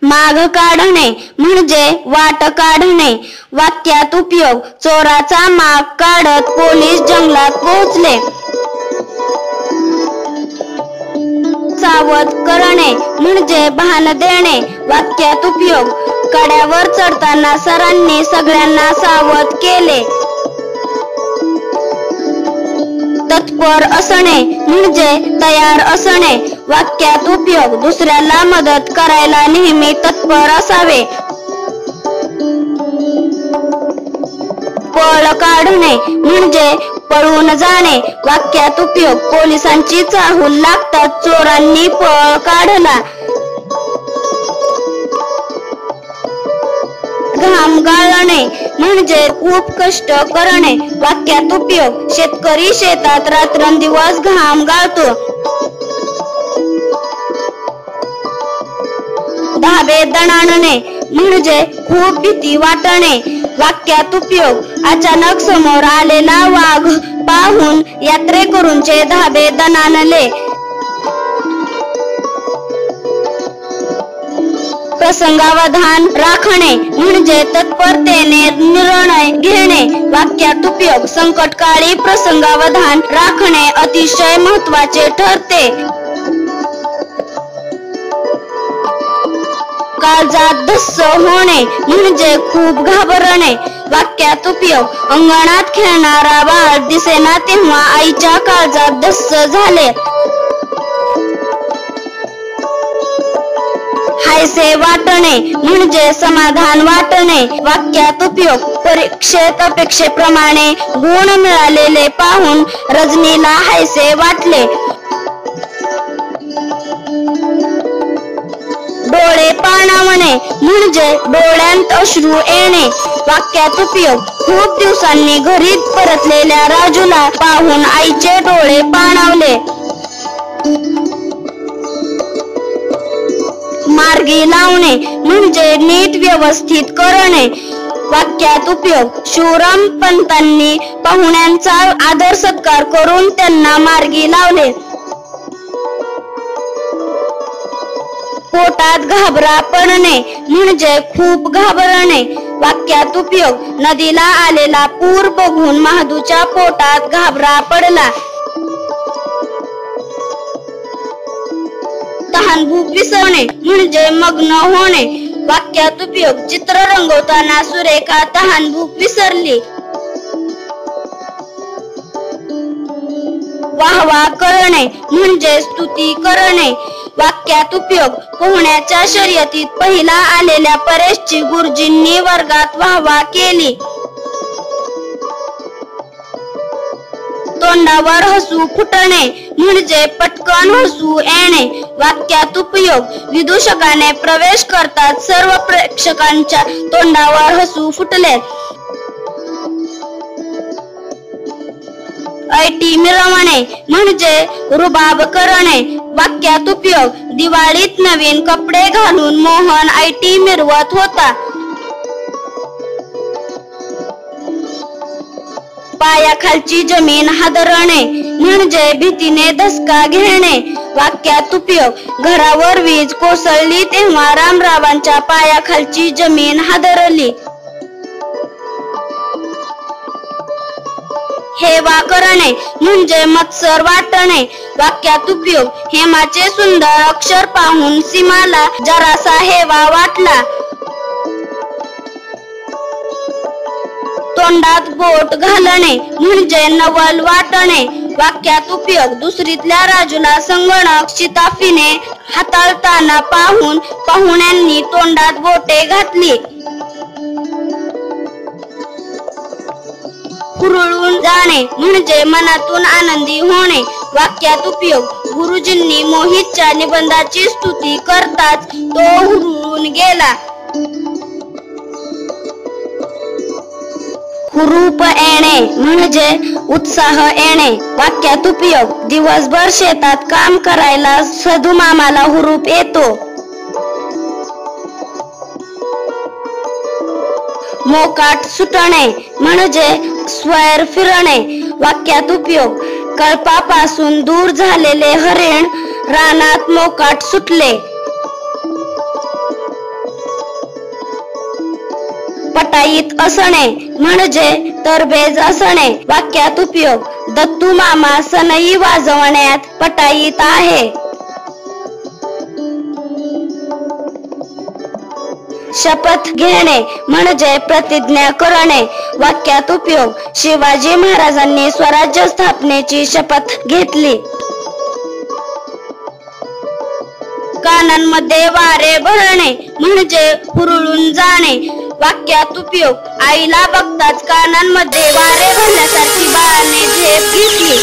माग काढणे म्हणजे वाट काढणे. वाक्यात उपयोग चोराचा माग काढत पोलीस जंगलात पोहोचले. सावध करणे म्हणजे भान देणे. वाक्यात उपयोग कड्यावर चढताना सरांनी सगळ्यांना सावध केले. तत्पर असणे म्हणजे तयार असणे. वाक्यात उपयोग दुसऱ्याला मदत करायला नेहमी तत्पर असावे. पळ काढणे म्हणजे पळून जाणे. वाक्यात उपयोग पोलिसांची चाहूल लागताच चोरांनी पळ काढला. घाम गाळणे म्हणजे खूप कष्ट करणे. वाक्यात उपयोग शेतकरी शेतात रात्रंदिवस घाम गाळतो. धाबे दणाणणे म्हणजे खूप भीती वाटणे. वाक्यात उपयोग अचानक समोर आलेला वाघ पाहून यात्रेकरूंचे धाबे दणाणले. प्रसंगावधान राखणे म्हणजे तत्परतेने निर्णय घेणे. वाक्यात उपयोग संकटकाळी प्रसंगावधान राखणे अतिशय महत्त्वाचे ठरते. काळजात धस्स होणे म्हणजे खूप घाबरणे. वाक्यात उपयोग अंगणात खेळणारा बाळ दिसेना तेव्हा आईच्या काळजात धस्स झाले. हायसे वाटणे म्हणजे समाधान वाटणे. वाक्यात उपयोग परीक्षेत अपेक्षेप्रमाणे गुण मिळालेले पाहून रजनीला हायसे वाटले. डोळे पाणावणे म्हणजे डोळ्यांत अश्रू येणे. वाक्यात उपयोग खूप दिवसांनी घरी परतलेल्या राजूला पाहून आईचे डोळे पाणावले. मार्गी लावणे म्हणजे नीट व्यवस्थित करणे. वाक्यात उपयोग शिवराम पंतांनी पाहुण्यांचा आदर सत्कार करून त्यांना मार्गी लावले. पोटात घाबरा पडणे म्हणजे खूप घाबरणे. वाक्यात उपयोग नदीला आलेला पूर बघून महादूच्या पोटात घाबरा पडला. तहानभूक विसरणे म्हणजे मग्न होणे. वाक्यात उपयोग चित्र रंगवताना सुरेखा तहानभूक विसरली. वाहवा करणे म्हणजे स्तुती करणे. वाक्यात उपयोग पोहण्याच्या शर्यतीत पहिला आलेल्या परेशची गुरुजींनी वर्गात वाहवा केली. तोंडावर हसू फुटणे म्हणजे पटकन हसू येणे. वाक्यात उपयोग विदूषकाने प्रवेश करताच सर्व प्रेक्षकांच्या तोंडावर हसू फुटले. ऐटी मिरवणे म्हणजे रुबाब करणे. वाक्यात उपयोग दिवाळीत नवीन कपडे घालून मोहन ऐटी मिरवत होता. पायाखालची जमीन हादरणे म्हणजे भीतीने धसका घेणे. वाक्यात उपयोग घरावर वीज कोसळली तेव्हा रामरावांच्या पायाखालची जमीन हादरली. हेवा करणे म्हणजे मत्सर वाटणे. वाक्यात उपयोग हेमाचे सुंदर अक्षर पाहून सीमाला जरासा हेवा वाटला. तोंडात बोट घालणे म्हणजे नवल वाटणे. वाक्यात उपयोग दुसरीतल्या राजूला संगणक शिताफीने हाताळताना पाहून पाहुण्यांनी तोंडात बोटे घातली. हुरळून जाणे म्हणजे मनातून आनंदी होणे. वाक्यात उपयोग गुरुजींनी मोहितच्या निबंधाची स्तुती करताच तो हुरळून गेला. हुरूप येणे म्हणजे उत्साह येणे. वाक्यात उपयोग दिवसभर शेतात काम करायला सधू मामाला हुरूप येतो. मोकाट सुटणे म्हणजे स्वैर फिरणे. वाक्यात उपयोग कळपापासून दूर झालेले हरिण रानात मोकाट सुटले. पटाईत असणे म्हणजे तरबेज असणे. वाक्यात उपयोग. दत्तू मामा सनई वाजवण्यात पटाईत आहे. शपथ घेणे म्हणजे प्रतिज्ञा करणे. वाक्यात उपयोग. शिवाजी महाराजांनी स्वराज्य स्थापनेची शपथ घेतली. कानांमध्ये वारे भरणे म्हणजे हुरळून जाणे. वाक्यात उपयोग. आईला बघताच कानांमध्ये वारे भरल्यासारखी बाळाने झेप घेतली.